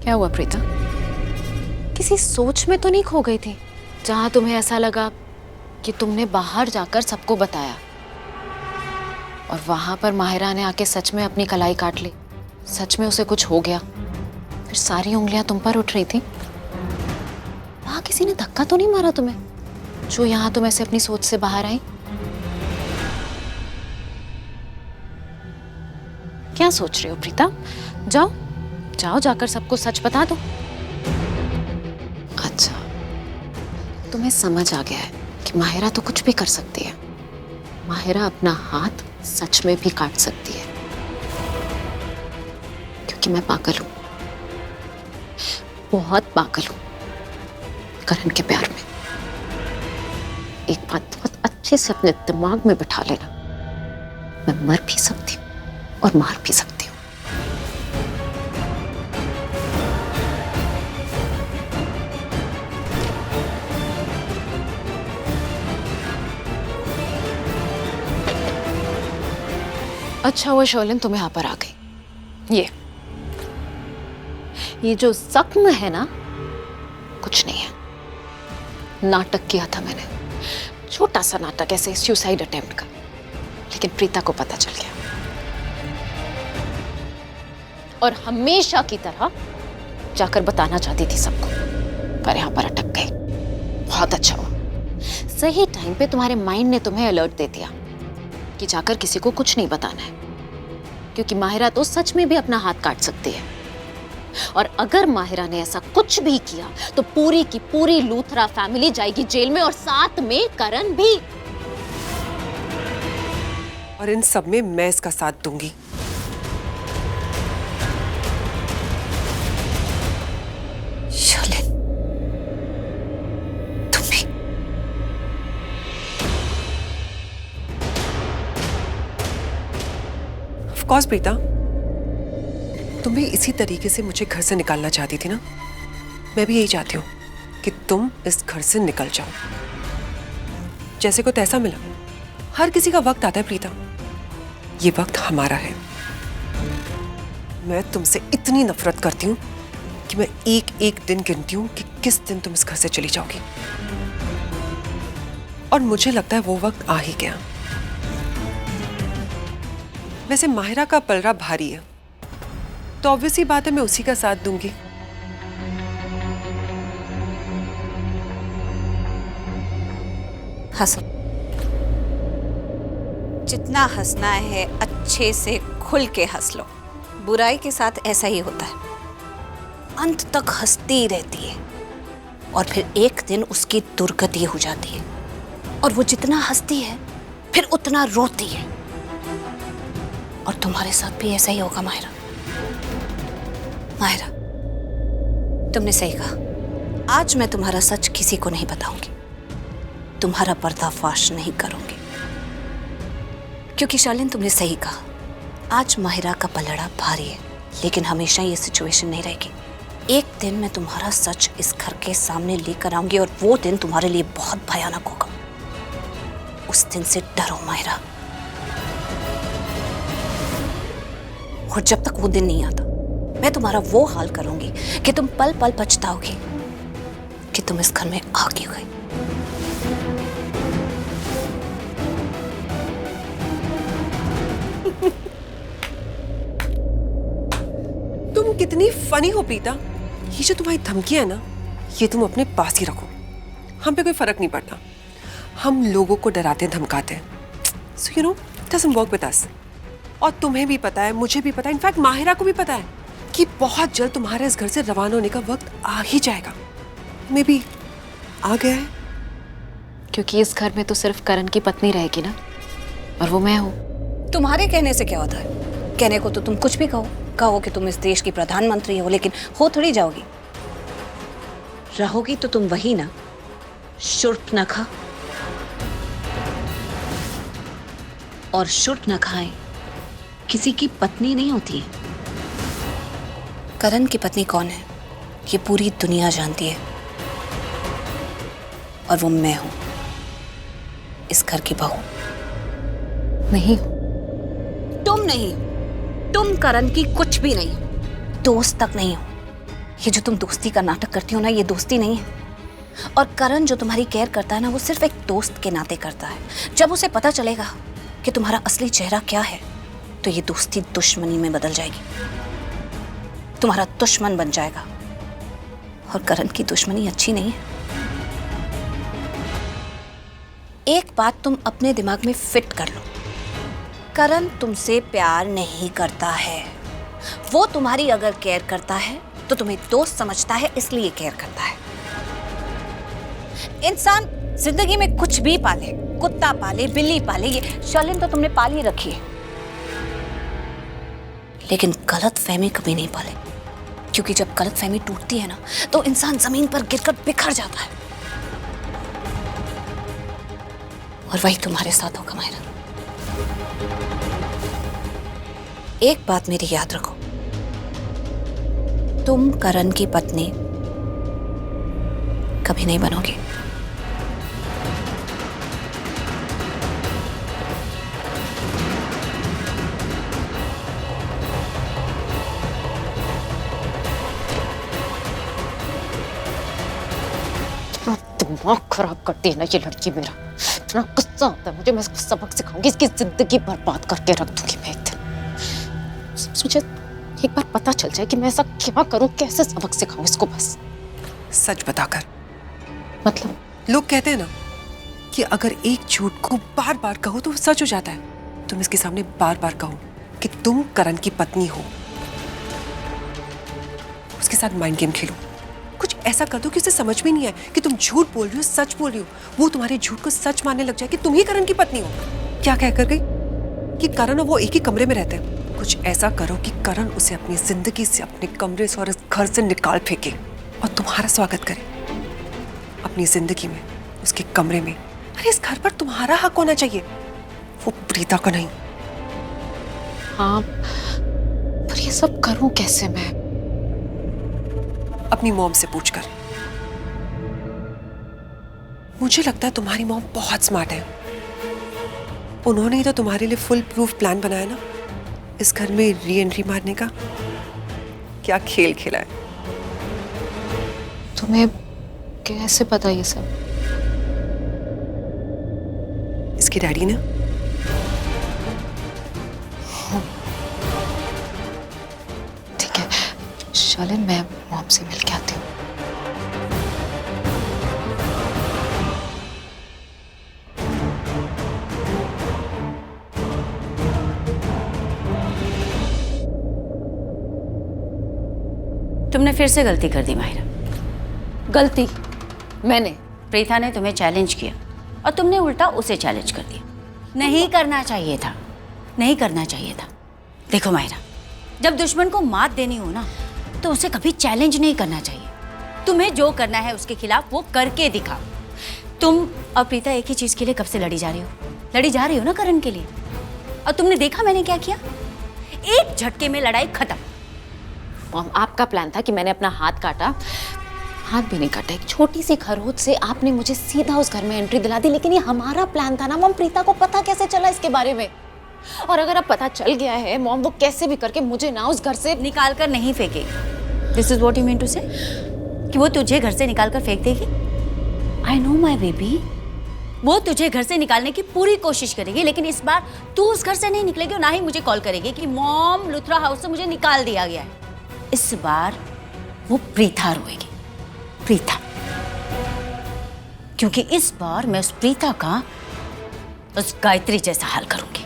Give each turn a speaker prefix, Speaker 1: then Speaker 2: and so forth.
Speaker 1: क्या हुआ प्रीता? किसी सोच में तो नहीं खो गई थी जहां तुम्हें ऐसा लगा कि तुमने बाहर जाकर सबको बताया और वहां पर माहिरा ने आके सच में अपनी कलाई काट ली, सच में उसे कुछ हो गया, फिर सारी उंगलियां तुम पर उठ रही थी? वहां किसी ने धक्का तो नहीं मारा तुम्हें जो यहां तुम ऐसे अपनी सोच से बाहर आई? क्या सोच रही हो प्रीता? जाओ जाओ, जाकर सबको सच बता दो। अच्छा, तुम्हें समझ आ गया है कि माहिरा तो कुछ भी कर सकती है। माहिरा अपना हाथ सच में भी काट सकती है, क्योंकि मैं पागल हूं, बहुत पागल हूं करण के प्यार में। एक बात बहुत अच्छे से अपने दिमाग में बिठा लेना, मैं मर भी सकती हूं और मार भी सकती हूँ। अच्छा हुआ शोलिन तुम यहाँ पर आ गई। ये जो जख्म है ना, कुछ नहीं है। नाटक किया था मैंने, छोटा सा नाटक, ऐसे सुसाइड अटेम्प्ट का, लेकिन प्रीता को पता चल गया और हमेशा की तरह जाकर बताना चाहती थी सबको, पर यहाँ पर अटक गई। बहुत अच्छा हुआ, सही टाइम पे तुम्हारे माइंड ने तुम्हें अलर्ट दे दिया कि जाकर किसी को कुछ नहीं बताना है, क्योंकि माहिरा तो सच में भी अपना हाथ काट सकती है। और अगर माहिरा ने ऐसा कुछ भी किया तो पूरी की पूरी लूथरा फैमिली जाएगी जेल में, और साथ में करण भी।
Speaker 2: और इन सब में मैं इसका साथ दूंगी।
Speaker 1: शोलिन, तुम भी।
Speaker 2: ऑफ कोर्स प्रीता, तुम भी इसी तरीके से मुझे घर से निकालना चाहती थी ना। मैं भी यही चाहती हूँ कि तुम इस घर से निकल जाओ। जैसे को तैसा मिला। हर किसी का वक्त आता है प्रीता, ये वक्त हमारा है। मैं तुमसे इतनी नफरत करती हूँ कि मैं एक एक दिन गिनती हूँ कि किस दिन तुम इस घर से चली जाओगी। और मुझे लगता है वो वक्त आ ही गया। वैसे माहिरा का पलड़ा भारी है, तो ऑब्वियस ही बात है मैं उसी का साथ दूंगी।
Speaker 3: हंसो, जितना हंसना है अच्छे से खुल के हंस लो। बुराई के साथ ऐसा ही होता है, अंत तक हंसती रहती है और फिर एक दिन उसकी दुर्गति हो जाती है। और वो जितना हंसती है फिर उतना रोती है। और तुम्हारे साथ भी ऐसा ही होगा माहिरा। माहिरा, तुमने सही कहा। आज मैं तुम्हारा सच किसी को नहीं बताऊंगी, तुम्हारा पर्दाफाश नहीं करूंगी, क्योंकि शालिन तुमने सही कहा। आज माहिरा का पलड़ा भारी है, लेकिन हमेशा ये सिचुएशन नहीं रहेगी। एक दिन मैं तुम्हारा सच इस घर के सामने लेकर आऊंगी और वो दिन तुम्हारे लिए बहुत भयानक होगा। उस दिन से डरो माहिरा। और जब तक वो दिन नहीं आता, मैं तुम्हारा वो हाल करूंगी कि तुम पल पल पछताओगी कि तुम इस घर में आ क्यों गई।
Speaker 2: तुम कितनी फनी हो प्रीता। ये जो तुम्हारी धमकी है ना, ये तुम अपने पास ही रखो। हम पे कोई फर्क नहीं पड़ता, हम लोगों को डराते धमकाते हैं। So you know, it doesn't work with us. और तुम्हें भी पता है, मुझे भी पता है, इनफैक्ट माहिरा को भी पता है कि बहुत जल्द तुम्हारे इस घर से रवाना होने का वक्त आ ही जाएगा। मे बी आ गया है,
Speaker 1: क्योंकि इस घर में तो सिर्फ करण की पत्नी रहेगी ना, और वो मैं हूँ।
Speaker 3: तुम्हारे कहने से क्या होता है? कहने को तो तुम कुछ भी कहो कि तुम इस देश की प्रधानमंत्री हो, लेकिन हो थोड़ी जाओगी। रहोगी तो तुम वही ना, शूर्पनखा। और शूर्पनखाएं किसी की पत्नी नहीं होती है। करण की पत्नी कौन है ये पूरी दुनिया जानती है, और वो मैं हूं, इस घर की बहू।
Speaker 1: नहीं,
Speaker 3: तुम नहीं, तुम करण की कुछ भी नहीं, दोस्त तक नहीं हो। ये जो तुम दोस्ती का नाटक करती हो ना, ये दोस्ती नहीं है। और करण जो तुम्हारी केयर करता है ना, वो सिर्फ एक दोस्त के नाते करता है। जब उसे पता चलेगा कि तुम्हारा असली चेहरा क्या है, तो ये दोस्ती दुश्मनी में बदल जाएगी, तुम्हारा दुश्मन बन जाएगा। और करण की दुश्मनी अच्छी नहीं है। एक बात तुम अपने दिमाग में फिट कर लो, करण तुमसे प्यार नहीं करता है। वो तुम्हारी अगर केयर करता है तो तुम्हें दोस्त समझता है, इसलिए केयर करता है। इंसान जिंदगी में कुछ भी पाले, कुत्ता पाले, बिल्ली पाले, ये शालीन तो तुमने पाल ही रखी है, लेकिन गलत फहमी कभी नहीं पाले। क्योंकि जब गलत फहमी टूटती है ना, तो इंसान जमीन पर गिरकर बिखर जाता है। और वही तुम्हारे साथ होगा मायरा। एक बात मेरी याद रखो, तुम करण की पत्नी कभी नहीं बनोगी।
Speaker 1: दिमाग खराब करती है ना ये लड़की मेरा। इतना गुस्सा आता है मुझे, मैं इसको सबक सिखाऊंगी, इसकी जिंदगी बर्बाद करके रख दूंगी मैं एक दिन। मुझे एक बार पता चल जाए कि मैं ऐसा क्या करूं, कैसे सबक सिखाऊं इसको। बस
Speaker 2: सच बताकर।
Speaker 1: मतलब
Speaker 2: लोग कहते हैं ना कि अगर एक झूठ को बार बार कहो तो वो सच हो जाता है। तुम इसके सामने बार बार कहो कि तुम करण की पत्नी हो, उसके साथ माइंड गेम खेलो, कुछ ऐसा कर दो कि उसे समझ में नहीं आए कि तुम झूठ बोल रही हो, सच बोल रही हो। वो तुम्हारे झूठ को सच मानने लग जाए कि तुम ही करण की पत्नी हो। क्या कह कर गई कि करण और वो एक ही कमरे में रहते हैं। कुछ ऐसा करो कि करण उसे अपनी जिंदगी से, अपने कमरे से और इस घर से निकाल फेंके और तुम्हारा स्वागत करे अपनी जिंदगी में, उसके कमरे में। अरे इस घर पर तुम्हारा हक होना चाहिए, वो प्रीता का नहीं।
Speaker 1: हाँ, पर ये सब करूं कैसे मैं?
Speaker 2: अपनी मॉम से पूछकर। मुझे लगता है तुम्हारी मॉम बहुत स्मार्ट है। उन्होंने ही तो तुम्हारे लिए फुल प्रूफ प्लान बनाया ना, इस घर में री एंट्री मारने का। क्या खेल खेला है।
Speaker 1: तुम्हें कैसे पता ये सब?
Speaker 2: इसके डैडी ने।
Speaker 1: ठीक है शालीन, मैं मॉम से मिल के आती हूँ।
Speaker 4: तुमने फिर से गलती कर दी माहिरा।
Speaker 1: गलती मैंने?
Speaker 4: प्रीता ने तुम्हें चैलेंज किया और तुमने उल्टा उसे चैलेंज कर दिया। नहीं करना चाहिए था, नहीं करना चाहिए था। देखो माहिरा, जब दुश्मन को मात देनी हो ना, तो उसे कभी चैलेंज नहीं करना चाहिए। तुम्हें जो करना है उसके खिलाफ वो करके दिखाओ। तुम और प्रीता एक ही चीज के लिए कब से लड़ी जा रही हो ना, करण के लिए। और तुमने देखा मैंने क्या किया, एक झटके में लड़ाई खत्म।
Speaker 1: मॉम, आपका प्लान था कि मैंने अपना हाथ काटा, हाथ भी नहीं काटा, एक छोटी सी खरोच से आपने मुझे सीधा उस घर में एंट्री दिला दी। लेकिन ये हमारा प्लान था ना मॉम। प्रीता को पता कैसे चला इसके बारे में? और अगर अब पता चल गया है मॉम, वो कैसे भी करके मुझे ना उस घर से
Speaker 4: निकाल कर नहीं फेंकेगी। This is what you mean to say, कि वो तुझे घर से निकाल कर फेंक देगी? आई नो माई बेबी, वो तुझे घर से निकालने की पूरी कोशिश करेगी, लेकिन इस बार तू उस घर से नहीं निकलेगी और ना ही मुझे कॉल करेगी कि मॉम लुथरा हाउस से मुझे निकाल दिया गया है। इस बार वो प्रीता रोएगी, प्रीता, क्योंकि इस बार मैं उस प्रीता का उस गायत्री जैसा हाल करूंगी।